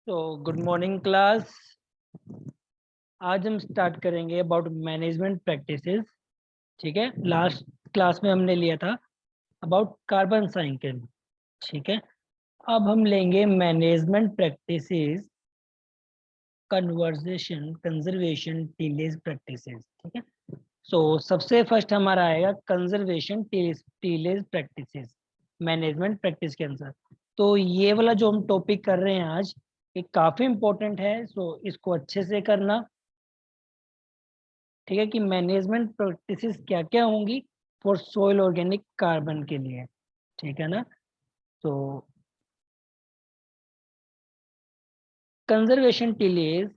तो good morning class. आज हम स्टार्ट करेंगे अबाउट मैनेजमेंट प्रैक्टिसेस। ठीक है, लास्ट क्लास में हमने लिया था अबाउट कार्बन साइकिल। ठीक है, अब हम लेंगे management practices conservation tillage practices. ठीक है, सो सबसे फर्स्ट हमारा आएगा conservation tillage practices management practice के अंदर। तो ये वाला जो हम टॉपिक कर रहे हैं आज, ये काफी इंपॉर्टेंट है, सो इसको अच्छे से करना। ठीक है, कि मैनेजमेंट प्रैक्टिसेस क्या क्या होंगी फॉर सोइल ऑर्गेनिक कार्बन के लिए। ठीक है ना। तो कंजर्वेशन टिलेज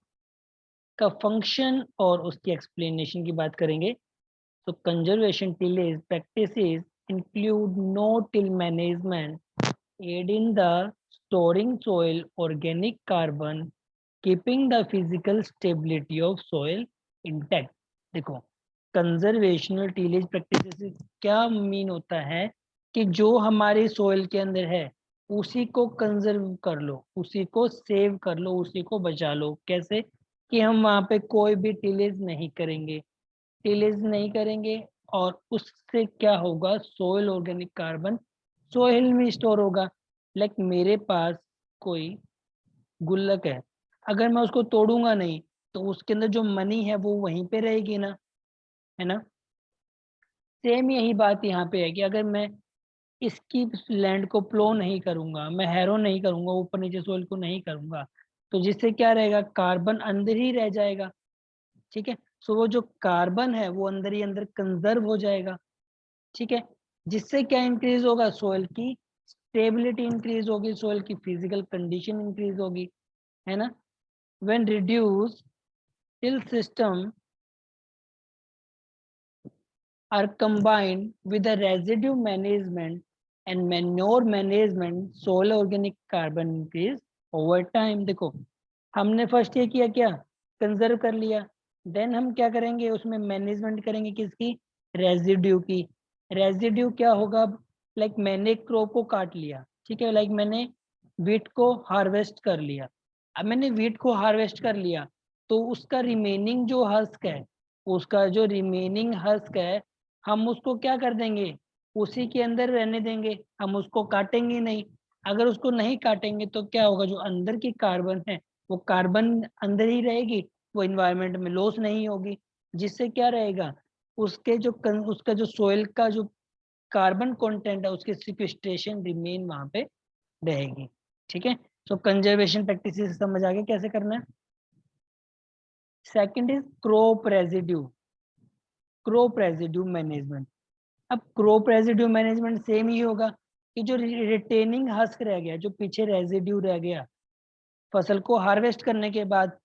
का फंक्शन और उसकी एक्सप्लेनेशन की बात करेंगे। तो conservation tillage practices include no till management aid in the storing soil organic carbon keeping the physical stability of soil intact. देखो, कंजर्वेशनल टीलेज प्रैक्टिसेस से क्या मीन होता है कि जो हमारे सोइल के अंदर है उसी को कंजर्व कर लो, उसी को सेव कर लो, उसी को बचा लो। कैसे? कि हम वहां पे कोई भी टीलेज नहीं करेंगे, टीलेज नहीं करेंगे, और उससे क्या होगा, सोइल ऑर्गेनिक कार्बन सोइल में स्टोर होगा। लाइक मेरे पास कोई गुल्लक है, अगर मैं उसको तोड़ूंगा नहीं तो उसके अंदर जो मनी है वो वहीं पे रहेगी ना, है ना। सेम यही बात यहाँ पे है कि अगर मैं इसकी लैंड को प्लो नहीं करूंगा, मैं हैरो नहीं करूंगा, ऊपर नीचे सोइल को नहीं करूंगा, तो जिससे क्या रहेगा, कार्बन अंदर ही रह जाएगा। ठीक है, सो वो जो कार्बन है वो अंदर ही अंदर कंजर्व हो जाएगा। ठीक है, जिससे क्या इंक्रीज होगा, सोइल की स्टेबिलिटी इंक्रीज होगी, सोइल की फिजिकल कंडीशन इंक्रीज होगी, है ना। when reduced till system are combined with the residue management and manure management, soil organic carbon increase over time। देखो, हमने फर्स्ट ये किया, क्या कंजर्व कर लिया, देन हम क्या करेंगे, उसमें मैनेजमेंट करेंगे किसकी, रेजिड्यू की। रेजिड्यू क्या होगा, लाइक मैंने क्रॉप को काट लिया, ठीक है, लाइक मैंने वीट को हार्वेस्ट कर लिया। अब मैंने वीट को हार्वेस्ट कर लिया तो उसका रिमेनिंग जो हस्क है, उसका जो रिमेनिंग हस्क है, हम उसको क्या कर देंगे, उसी के अंदर रहने देंगे, हम उसको काटेंगे नहीं। अगर उसको नहीं काटेंगे तो क्या होगा, जो अंदर की कार्बन है वो कार्बन अंदर ही रहेगी, वो इन्वायरमेंट में लॉस नहीं होगी। जिससे क्या रहेगा, उसका जो सोइल का जो कार्बन कंटेंट है, उसकी सिक्वेस्ट्रेशन रिमेन वहां पे रहेगी। ठीक है, तो कंजर्वेशन प्रैक्टिसेस समझ आ गए कैसे करना है। Second is crop residue. Crop residue management. अब क्रॉप रेजिड्यू मैनेजमेंट सेम ही होगा कि जो रिटेनिंग हस्क रह गया, जो पीछे रेजिड्यू रह गया फसल को हार्वेस्ट करने के बाद,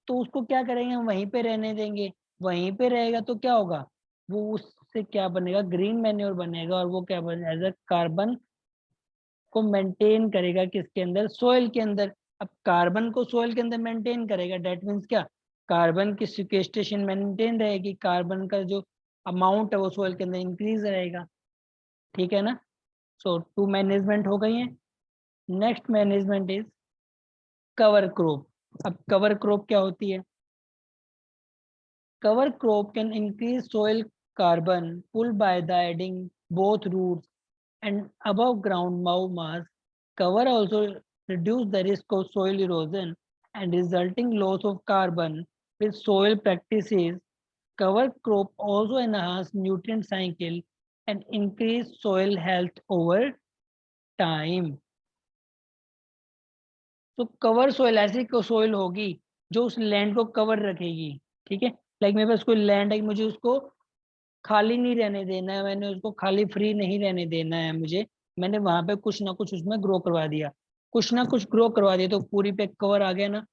तो उसको क्या करेंगे, हम वहीं पे रहने देंगे। वहीं पे रहेगा तो क्या होगा, वो उससे क्या बनेगा, ग्रीन मैन्योर बनेगा, और वो क्या बनेगा, एज अ कार्बन को मेंटेन करेगा किसके अंदर, सोइल के अंदर। अब कार्बन को सोइल के अंदर मेंटेन करेगा, डेट मीन्स क्या, कार्बन की सिक्वेस्ट्रेशन मेंटेन रहेगी, कार्बन का जो अमाउंट है वो सोइल के अंदर इंक्रीज रहेगा। ठीक है ना। सो टू मैनेजमेंट हो गई है। Next management is cover crop. अब कवर क्रॉप क्या होती है, cover crop can increase soil carbon pool by the adding both roots and above ground mass. Cover also reduce the risk of soil erosion and resulting loss of carbon. With soil practices, cover crop also enhance nutrient cycle and increase soil health over time. तो cover soil ऐसी soil होगी जो उस land को cover रखेगी। ठीक है, like मेरे पास कोई लैंड है, मुझे उसको खाली नहीं रहने देना है, मैंने उसको खाली फ्री नहीं रहने देना है मुझे, मैंने वहां पे कुछ ना कुछ उसमें ग्रो करवा दिया, कुछ ना कुछ ग्रो करवा दिया, तो पूरी पे कवर आ गया ना,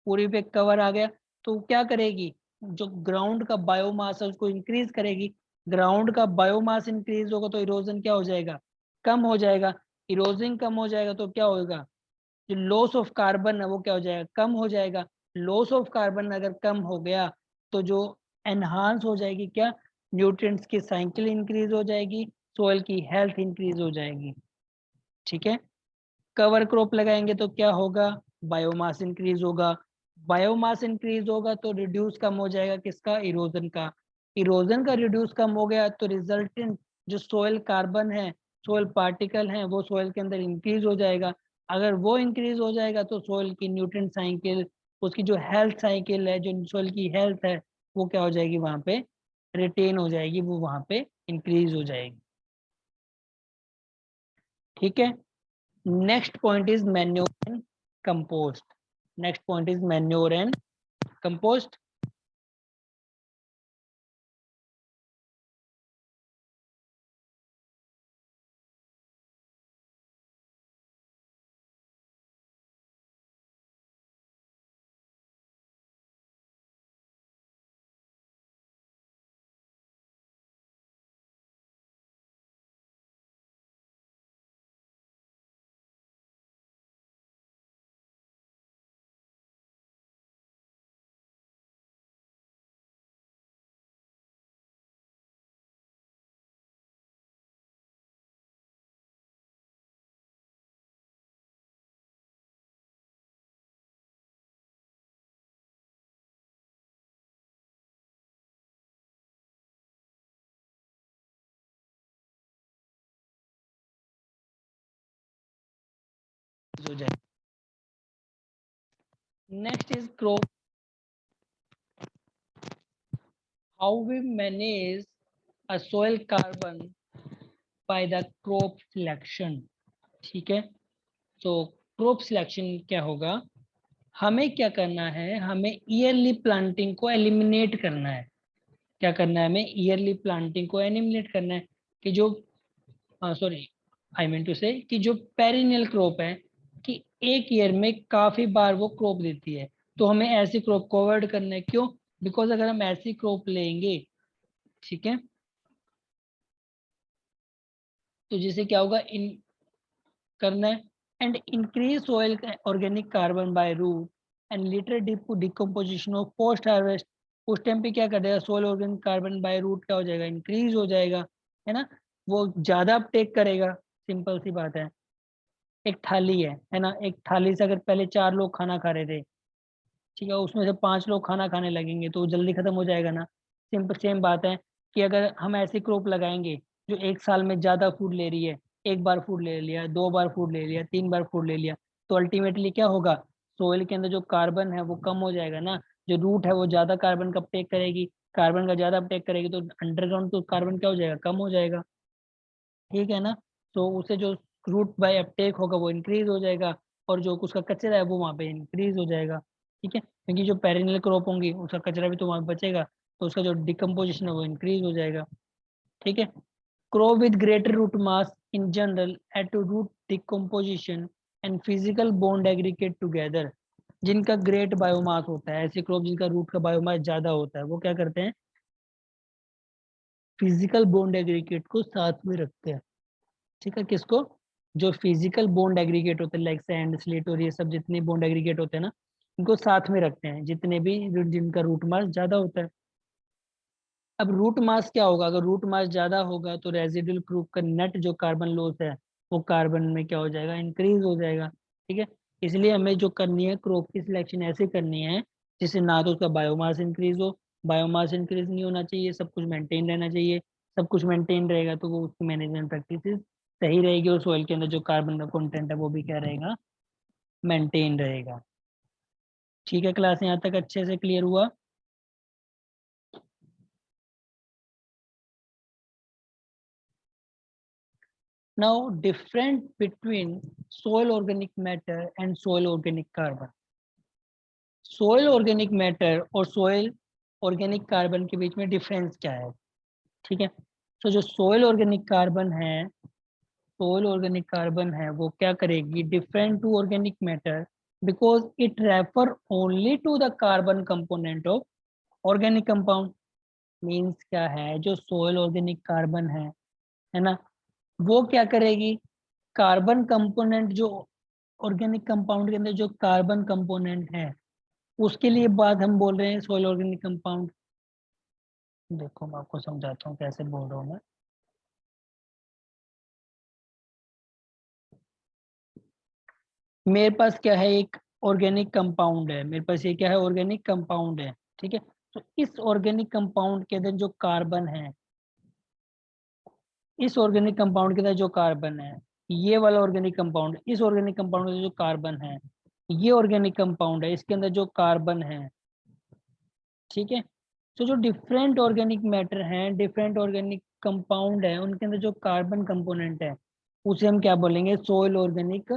पूरी पे कवर आ गया। तो क्या करेगी, जो ग्राउंड का बायोमास है उसको इंक्रीज करेगी। ग्राउंड का बायोमास इंक्रीज होगा तो इरोजन क्या हो जाएगा, कम हो जाएगा। इरोजन कम हो जाएगा तो क्या होगा, जो लॉस ऑफ कार्बन है वो क्या हो जाएगा, कम हो जाएगा। लॉस ऑफ कार्बन अगर कम हो गया तो जो एनहांस हो जाएगी क्या, न्यूट्रिएंट्स की साइकिल इंक्रीज हो जाएगी, सोइल की हेल्थ इंक्रीज हो जाएगी। ठीक है, कवर क्रॉप लगाएंगे तो क्या होगा, बायोमास इंक्रीज होगा। बायोमास इंक्रीज होगा तो रिड्यूस कम हो जाएगा किसका, इरोजन का। इरोजन का रिड्यूस कम हो गया तो रिजल्टेंट जो सोयल कार्बन है, सोयल पार्टिकल है, वो सोयल के अंदर इंक्रीज हो जाएगा। अगर वो इंक्रीज हो जाएगा तो सोयल की न्यूट्रिएंट साइकिल, उसकी जो हेल्थ साइकिल है, जो सोयल की हेल्थ है, वो क्या हो जाएगी, वहां पे रिटेन हो जाएगी, वो वहां पे इंक्रीज हो जाएगी। ठीक है। Next point is manure and compost. Next point is manure and compost. हो जाए। Next is crop, how we manage a soil carbon by the crop selection. ठीक है। तो क्रॉप सिलेक्शन क्या होगा, हमें क्या करना है, हमें ईयरली प्लांटिंग को एलिमिनेट करना है। क्या करना है, हमें ईयरली प्लांटिंग को एलिमिनेट करना है कि जो, सॉरी, आई मीन टू से कि जो पेरिनियल क्रॉप है, कि एक ईयर में काफी बार वो क्रॉप देती है, तो हमें ऐसी क्रॉप को अवॉइड करना है। क्यों? बिकॉज अगर हम ऐसी क्रॉप लेंगे, ठीक है, तो जिससे क्या होगा, इन करना है and increase soil organic carbon by root and litter decomposition of post harvest. उस टाइम पे क्या कर देगा, soil organic carbon by root क्या हो जाएगा, इंक्रीज हो जाएगा, है ना, वो ज्यादा अपटेक करेगा। सिंपल सी बात है। एक थाली है ना, एक थाली से अगर पहले 4 लोग खाना खा रहे थे, ठीक है, उसमें से 5 लोग खाना खाने लगेंगे तो वो जल्दी खत्म हो जाएगा ना। सिंपल सेम बात है कि अगर हम ऐसी क्रॉप लगाएंगे जो एक साल में ज्यादा फूड ले रही है, एक बार फूड ले लिया, 2 बार फूड ले लिया, 3 बार फूड ले लिया, तो अल्टीमेटली क्या होगा, सोइल के अंदर जो कार्बन है वो कम हो जाएगा ना। जो रूट है वो ज्यादा कार्बन का अपटेक करेगी, कार्बन का ज्यादा अपटेक करेगी तो अंडरग्राउंड तो कार्बन क्या हो जाएगा, कम हो जाएगा। ठीक है ना। तो उसे जो रूट बाय अपटेक होगा वो इंक्रीज हो जाएगा, और जो उसका कचरा है वो वहाँ पे इंक्रीज हो जाएगा। ठीक है, क्योंकि जो पेरिनियल क्रॉप होंगी उसका कचरा भी तो वहाँ बचेगा, तो उसका जो डिकम्पोजिशन है वो इंक्रीज हो जाएगा। ठीक है। Crop with greater root mass in general at to root decomposition and physical bond aggregate together. जिनका ग्रेट बायोमास होता है, ऐसे क्रॉप जिनका रूट का बायोमास ज्यादा होता है, वो क्या करते हैं, फिजिकल बॉन्ड एग्रीगेट को साथ में रखते हैं। ठीक है, किसको, जो फिजिकल बॉन्ड एग्रीगेट होते हैं लाइक सैंड, स्लेट और ये सब जितने बॉन्ड एग्रीगेट होते हैं ना, इनको साथ में रखते हैं, जितने भी जिनका रूट मास ज्यादा होता है। अब रूट मास क्या होगा, अगर रूट मास ज्यादा होगा तो रेजिडुअल ग्रुप का नेट जो कार्बन लॉस है वो कार्बन में क्या हो जाएगा, इंक्रीज हो जाएगा। ठीक है। इसलिए हमें जो करनी है, क्रॉप की सिलेक्शन ऐसे करनी है जिससे ना तो उसका बायोमास इंक्रीज हो, बायोमास इंक्रीज नहीं होना चाहिए, सब कुछ मेंटेन रहना चाहिए। सब कुछ मेंटेन रहेगा तो वो उसकी मैनेजमेंट प्रैक्टिसेस सही रहेगी, और सोइल के अंदर जो कार्बन का कंटेंट है वो भी क्या रहेगा, मेंटेन रहेगा। ठीक है, क्लास यहाँ तक अच्छे से क्लियर हुआ। Now, different between soil organic matter and soil organic carbon. Soil organic matter और सोयल ऑर्गेनिक कार्बन के बीच में डिफरेंस क्या है? ठीक है। तो जो सोयल ऑर्गेनिक कार्बन है, सोयल ऑर्गेनिक कार्बन है, वो क्या करेगी, different to organic matter because it refer only to the carbon component of organic compound. Means क्या है, जो सोयल ऑर्गेनिक कार्बन है ना, वो क्या करेगी, कार्बन कंपोनेंट जो ऑर्गेनिक कंपाउंड के अंदर जो कार्बन कंपोनेंट है, उसके लिए बात हम बोल रहे हैं सोयल ऑर्गेनिक कंपाउंड। देखो मैं आपको समझाता हूँ कैसे बोल रहा हूँ मैं। मेरे पास क्या है, एक ऑर्गेनिक कंपाउंड है मेरे पास, ये क्या है, ऑर्गेनिक कंपाउंड है, ठीक है। तो इस ऑर्गेनिक कंपाउंड के अंदर जो कार्बन है, इस ऑर्गेनिक कंपाउंड के अंदर जो कार्बन है, ये वाला ऑर्गेनिक कंपाउंड, इस ऑर्गेनिक कंपाउंड में जो कार्बन है, ये ऑर्गेनिक कंपाउंड है, इसके अंदर जो कार्बन है, ठीक है। तो जो डिफरेंट ऑर्गेनिक मैटर हैं, डिफरेंट ऑर्गेनिक कंपाउंड है, उनके अंदर जो कार्बन कंपोनेंट है, उसे हम क्या बोलेंगे, सोइल ऑर्गेनिक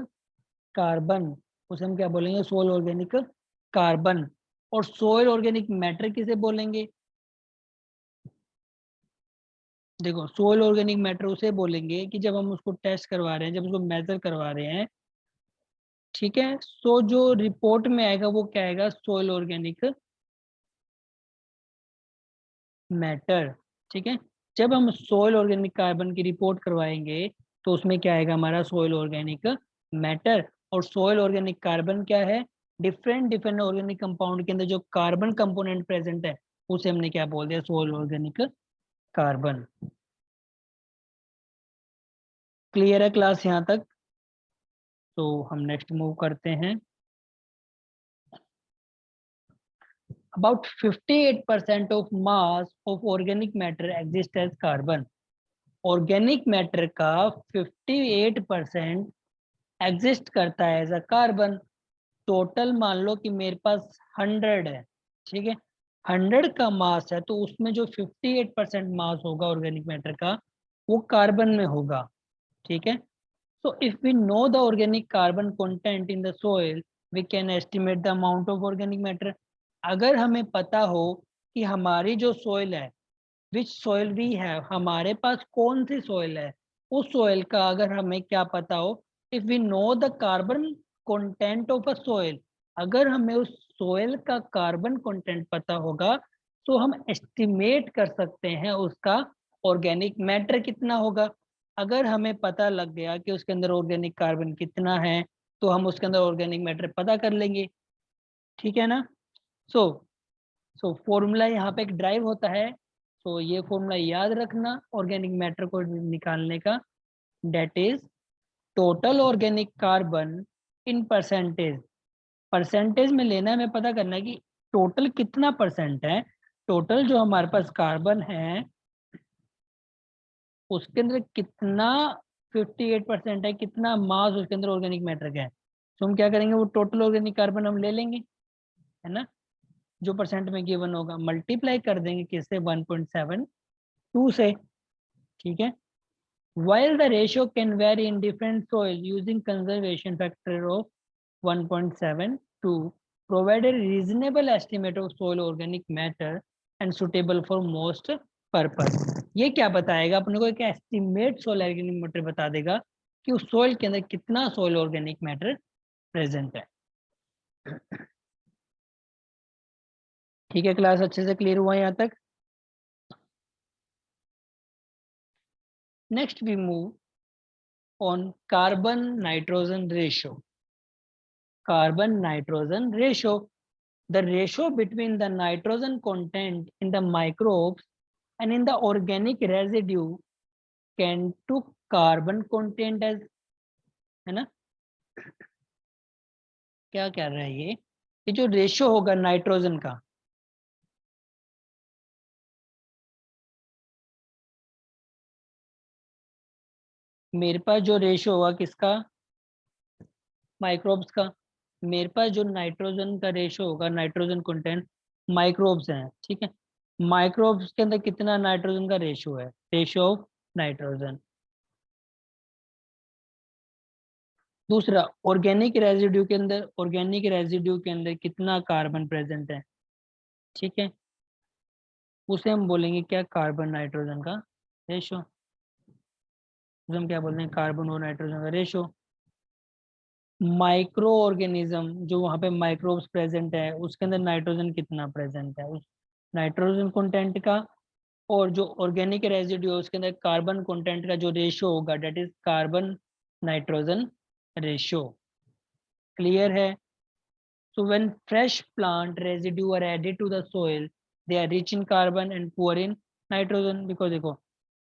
कार्बन। उसे हम क्या बोलेंगे, सोइल ऑर्गेनिक कार्बन। और सोइल ऑर्गेनिक मैटर किसे बोलेंगे, देखो सोइल ऑर्गेनिक मैटर उसे बोलेंगे कि जब हम उसको टेस्ट करवा रहे हैं, जब उसको मेजर करवा रहे हैं, ठीक है। सो जो रिपोर्ट में आएगा वो क्या आएगा, सोइल ऑर्गेनिक मैटर, ठीक है। जब हम सोइल ऑर्गेनिक कार्बन की रिपोर्ट करवाएंगे तो उसमें क्या आएगा, हमारा सोइल ऑर्गेनिक मैटर। और सोइल ऑर्गेनिक कार्बन क्या है, डिफरेंट डिफरेंट ऑर्गेनिक कंपाउंड के अंदर जो कार्बन कंपोनेंट प्रेजेंट है, उसे हमने क्या बोल दिया, सोइल ऑर्गेनिक कार्बन। क्लियर है क्लास यहाँ तक? तो हम नेक्स्ट मूव करते हैं। About 58% of mass of organic matter exists as carbon. Organic matter का 58% एग्जिस्ट करता है एज अ कार्बन। टोटल मान लो कि मेरे पास 100 है, ठीक है। 100 का मास है, तो उसमें जो 58% मास होगा ऑर्गेनिक मैटर का, वो कार्बन में होगा, ठीक है। So if we know the organic carbon content in the soil, we can estimate the amount of organic matter. अगर हमें पता हो कि हमारी जो सोइल है, विच सॉइल वी हैव, हमारे पास कौन सी सॉइल है, उस सॉइल का अगर हमें क्या पता हो, if we know the carbon content of a soil, अगर हमें उस सॉइल का कार्बन कंटेंट पता होगा, तो हम एस्टिमेट कर सकते हैं उसका ऑर्गेनिक मैटर कितना होगा। अगर हमें पता लग गया कि उसके अंदर ऑर्गेनिक कार्बन कितना है, तो हम उसके अंदर ऑर्गेनिक मैटर पता कर लेंगे, ठीक है ना। सो फॉर्मूला यहाँ पे एक ड्राइव होता है। ये फॉर्मूला याद रखना ऑर्गेनिक मैटर को निकालने का, that is total organic carbon in percentage. Percentage में लेना है, हमें पता करना है कि टोटल कितना परसेंट है, टोटल जो हमारे पास कार्बन है उसके अंदर कितना 58% है, कितना मास उसके अंदर ऑर्गेनिक मैटर का है। तो हम क्या करेंगे, वो टोटल ऑर्गेनिक कार्बन हम ले लेंगे, है ना, जो परसेंट में गिवन होगा, मल्टीप्लाई कर देंगे किससे, 1.72 से, ठीक है। While the ratio can vary in different soil using conservation factor of 1.72, provide a reasonable estimate of soil organic matter and suitable for most purpose. ये क्या बताएगा अपने को, एक एस्टिमेट सोइल ऑर्गेनिक मैटर बता देगा कि उस सोइल के अंदर कितना सोइल ऑर्गेनिक मैटर प्रेजेंट है। ठीक है क्लास, अच्छे से क्लियर हुआ यहाँ तक? Next we move on carbon nitrogen ratio. Carbon nitrogen ratio, the ratio between the nitrogen content in the microbes and in the organic residue can to carbon content as, है ना, क्या कह रहा है ये जो रेशियो होगा नाइट्रोजन का, मेरे पास जो रेशियो होगा किसका, माइक्रोब्स का। मेरे पास जो नाइट्रोजन का रेशियो होगा, नाइट्रोजन कंटेंट, माइक्रोब्स हैं, ठीक है। माइक्रोब्स के अंदर कितना नाइट्रोजन का रेशियो है, रेशियो ऑफ नाइट्रोजन। दूसरा, ऑर्गेनिक रेजिड्यू के अंदर, ऑर्गेनिक रेजिड्यू के अंदर कितना कार्बन प्रेजेंट है, ठीक है। उसे हम बोलेंगे क्या, कार्बन नाइट्रोजन का रेशियो। उसे हम क्या बोलते हैं, कार्बन और नाइट्रोजन का रेशियो। माइक्रो ऑर्गेनिज्म जो वहाँ पे माइक्रोब्स प्रेजेंट है, उसके अंदर नाइट्रोजन कितना प्रेजेंट है, उस नाइट्रोजन कंटेंट का। और जो ऑर्गेनिक रेजिड्यू है उसके अंदर कार्बन कंटेंट का जो रेशियो होगा, that is carbon nitrogen ratio. Clear है? So when fresh plant residue are added to the soil, they are rich in carbon and poor in nitrogen. Because देखो,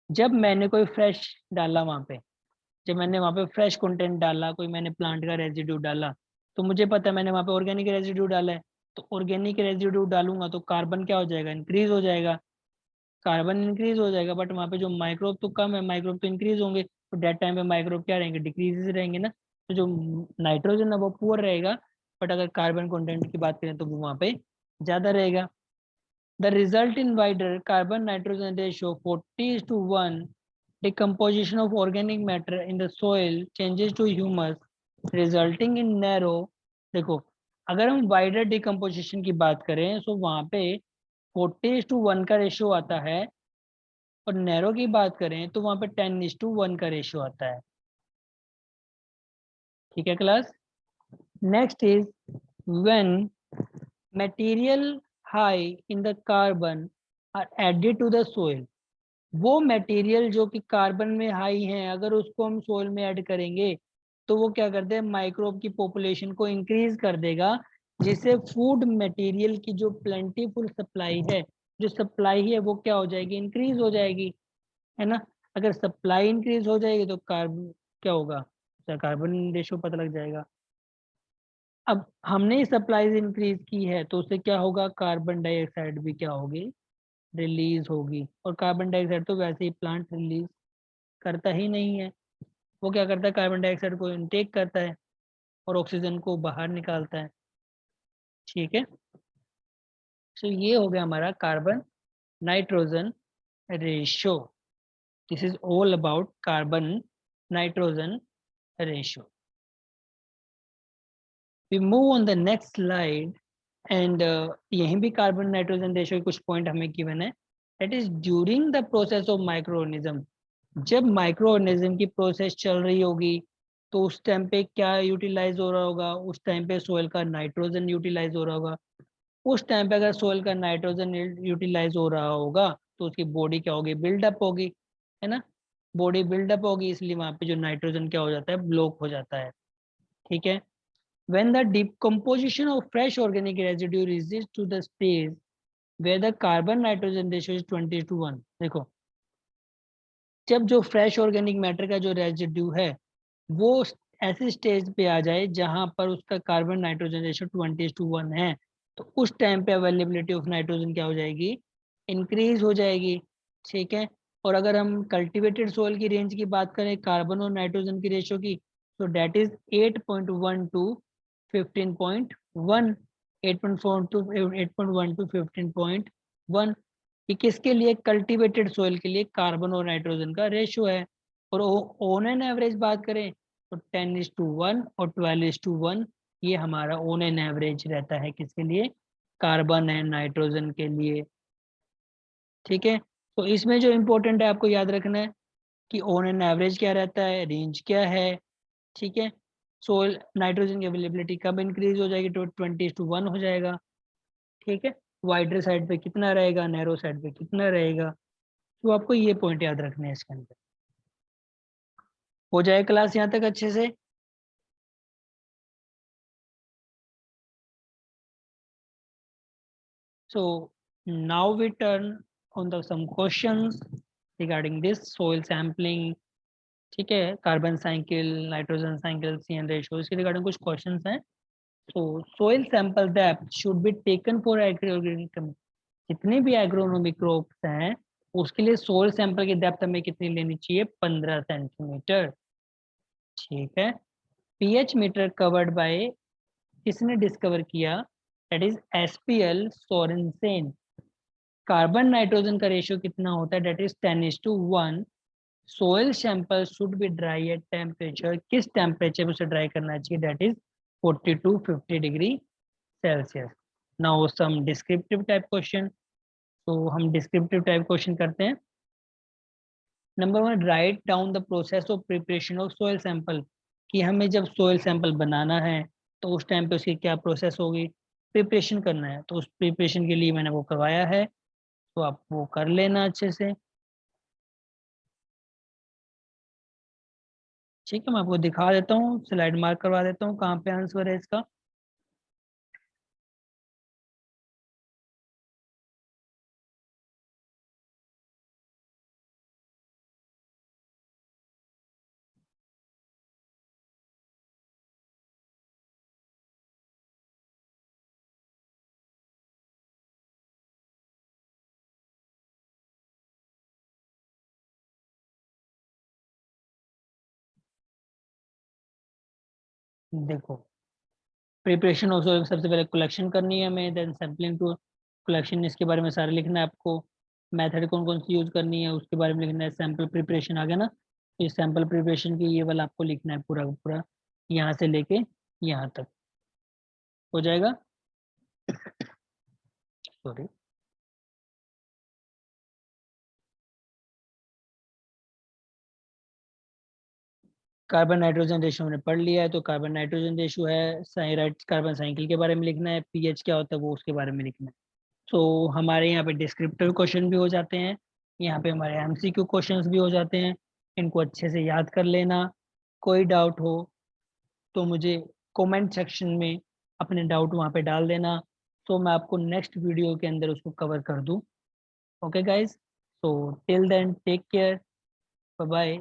जब मैंने कोई फ्रेश डाला वहाँ पे, जब मैंने वहाँ पे फ्रेश कंटेंट डाला, कोई मैंने प्लांट का रेजिड्यू डाला, तो मुझे पता है मैंने वहाँ पे ऑर्गेनिक रेजिड्यू डाला है, तो ऑर्गेनिक रेजिड्यू डालूंगा तो कार्बन क्या हो जाएगा, इंक्रीज हो जाएगा। कार्बन इंक्रीज हो जाएगा, बट वहाँ पे जो माइक्रोब तो कम है, माइक्रोब तो इंक्रीज होंगे, तो डेट टाइम पे माइक्रोब क्या रहेंगे, डिक्रीज रहेंगे ना। तो जो नाइट्रोजन है वो पुअर रहेगा, बट अगर कार्बन कंटेंट की बात करें तो वो वहाँ पे ज़्यादा रहेगा। The result in wider carbon-nitrogen ratio 40:1 decomposition of organic matter in the soil changes to humus resulting in narrow। देखो, अगर हम वाइडर डिकम्पोजिशन की बात करें तो वहां पे 40:1 का रेशियो आता है, और नैरो की बात करें तो वहां पे 10:1 का रेशियो आता है। ठीक है class. Next is when material high in the carbon are added to the soil. वो मटेरियल जो कि कार्बन में हाई है, अगर उसको हम सोइल में ऐड करेंगे तो वो क्या करते हैं, माइक्रोब की पॉपुलेशन को इंक्रीज कर देगा, जिससे फूड मटेरियल की जो प्लेंटीफुल सप्लाई है, जो सप्लाई है वो क्या हो जाएगी, इंक्रीज हो जाएगी, है ना। अगर सप्लाई इंक्रीज हो जाएगी तो कार्बन क्या होगा, कार्बन रेशियो पता लग जाएगा। अब हमने सप्लाई इंक्रीज की है तो उससे क्या होगा, कार्बन डाइऑक्साइड भी क्या होगी, रिलीज होगी। और कार्बन डाइऑक्साइड तो वैसे ही प्लांट रिलीज करता ही नहीं है, वो क्या करता है, कार्बन डाइऑक्साइड को इनटेक करता है और ऑक्सीजन को बाहर निकालता है। ठीक है, तो ये हो गया हमारा carbon nitrogen ratio. This is all about carbon nitrogen ratio. We move on the next slide and यहीं भी कार्बन नाइट्रोजन रेशियो के कुछ पॉइंट हमें गिवन है। That is during the process of micro organism. जब माइक्रो ऑर्गेनिज्म की process चल रही होगी तो उस टाइम पे क्या यूटिलाइज हो रहा होगा, उस टाइम पे सोयल का नाइट्रोजन यूटिलाइज हो रहा होगा। उस टाइम पे अगर सोयल का नाइट्रोजन यूटिलाइज हो रहा होगा तो उसकी बॉडी क्या होगी, बिल्डअप होगी, है ना। बॉडी बिल्डअप होगी, इसलिए वहां पे जो नाइट्रोजन क्या हो जाता है, ब्लॉक हो जाता है। ठीक है। When the decomposition of fresh organic residue reaches to the stage where the carbon nitrogen ratio is 20:1। देखो, जब जो फ्रेश ऑर्गेनिक मैटर का जो रेजिड्यू है वो ऐसे स्टेज पे आ जाए जहां पर उसका कार्बन नाइट्रोजन रेशियो 20:1 है, तो उस टाइम पे अवेलेबिलिटी ऑफ नाइट्रोजन क्या हो जाएगी, इंक्रीज हो जाएगी। ठीक है। और अगर हम कल्टिवेटेड सोइल की रेंज की बात करें कार्बन और नाइट्रोजन की रेशियो की, तो that is 8.1 to 15.1। 8.4 to 8.1 to 15.1। ये किसके लिए, कल्टीवेटेड सोइल के लिए कार्बन और नाइट्रोजन का रेशियो है। और ऑन एन एवरेज बात करें तो 10:1 और 12:1 ये हमारा ऑन एन एवरेज रहता है, किसके लिए, कार्बन एंड नाइट्रोजन के लिए। ठीक है। तो इसमें जो इम्पोर्टेंट है आपको याद रखना है कि ऑन एन एवरेज क्या रहता है, रेंज क्या है। ठीक है। सोइल नाइट्रोजन की अवेलेबिलिटी कब इंक्रीज हो जाएगी, तो 20:1 हो जाएगा। ठीक है। वाइडर साइड पे कितना रहेगा, नैरो साइड पे कितना रहेगा। तो आपको ये पॉइंट याद रखने हैं इसके अंदर। हो जाए क्लास यहाँ तक अच्छे से। So now we turn on the some questions regarding this soil sampling। ठीक है, carbon cycle, nitrogen cycle, CN ratio, इसके रिगार्डिंग कुछ क्वेश्चंस हैं। तो soil sample depth should be taken for agronomic, जितने भी एग्रोनॉमिक क्रॉप्स हैं उसके लिए सोइल सैंपल की डेप्थ हमें कितनी लेनी चाहिए, 15 सेंटीमीटर। ठीक है। पीएच मीटर कवर्ड बाय, किसने डिस्कवर किया, that is SPL Sorensen. Carbon nitrogen का रेशियो कितना होता है, that is 10:1। Soil sample should be dry at temperature, किस टेम्परेचर में उसे ड्राई करना चाहिए, that is 40 to 50 degree Celsius. Now some descriptive type question. तो हम डिस्क्रिप्टिव टाइप क्वेश्चन करते हैं। Number 1, write down the process of preparation of soil sample. कि हमें जब सोयल सैंपल बनाना है तो उस टाइम पे उसकी क्या प्रोसेस होगी, प्रिपरेशन करना है, तो उस प्रिपरेशन के लिए मैंने वो करवाया है, तो आप वो कर लेना अच्छे से। ठीक है, मैं आपको दिखा देता हूँ, स्लाइड मार्क करवा देता हूँ कहाँ पे आंसर है इसका। देखो, प्रिपरेशन ऑल्सो सबसे पहले कलेक्शन करनी है हमें, देन सैम्पलिंग टू कलेक्शन, इसके बारे में सारे लिखना है आपको। मेथड कौन कौन सी यूज करनी है उसके बारे में लिखना है। सैंपल प्रिपरेशन आ गया ना, इस सैंपल प्रिपरेशन की ये वाला आपको लिखना है पूरा पूरा, यहाँ से लेके यहाँ तक हो जाएगा। सॉरी, कार्बन नाइट्रोजन रेशियो हमने पढ़ लिया है, तो कार्बन नाइट्रोजन रेशियो है। साइराइड कार्बन साइकिल के बारे में लिखना है, पीएच क्या होता है वो उसके बारे में लिखना है। तो हमारे यहाँ पे डिस्क्रिप्टिव क्वेश्चन भी हो जाते हैं, यहाँ पे हमारे एमसीक्यू क्वेश्चंस भी हो जाते हैं। इनको अच्छे से याद कर लेना। कोई डाउट हो तो मुझे कमेंट सेक्शन में अपने डाउट वहाँ पे डाल देना, तो मैं आपको नेक्स्ट वीडियो के अंदर उसको कवर कर दूँ। Okay guys, so till then take care, bye bye.